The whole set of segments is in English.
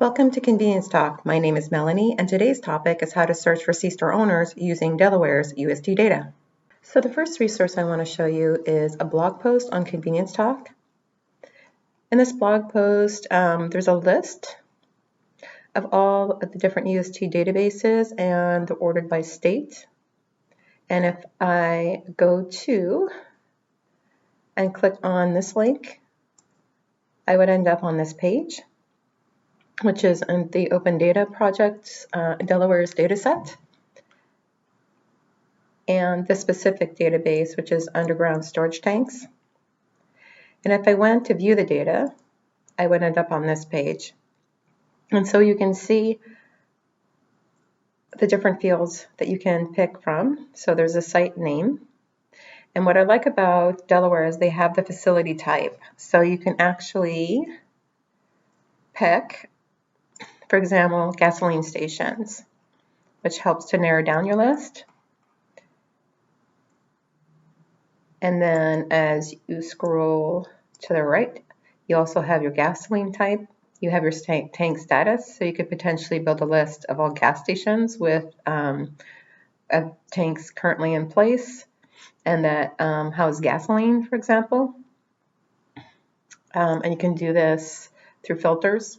Welcome to Convenience Talk. My name is Melanie, and today's topic is how to search for C-store owners using Delaware's UST data. So the first resource I want to show you is a blog post on Convenience Talk. In this blog post, there's a list of all of the different UST databases, and they're ordered by state. And if I go to and click on this link, I would end up on this page, which is in the Open Data Project's Delaware's dataset, and the specific database, which is underground storage tanks. And if I went to view the data, I would end up on this page. And so you can see the different fields that you can pick from. So there's a site name. And what I like about Delaware is they have the facility type. So you can actually pick, for example, gasoline stations, which helps to narrow down your list. And then as you scroll to the right, you also have your gasoline type. You have your tank status, so you could potentially build a list of all gas stations with tanks currently in place and that house gasoline, for example. And you can do this through filters.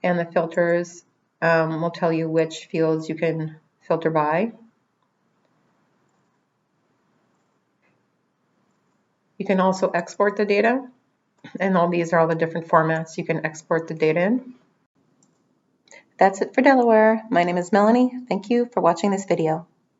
And the filters will tell you which fields you can filter by. You can also export the data, and all these are all the different formats you can export the data in. That's it for Delaware. My name is Melanie. Thank you for watching this video.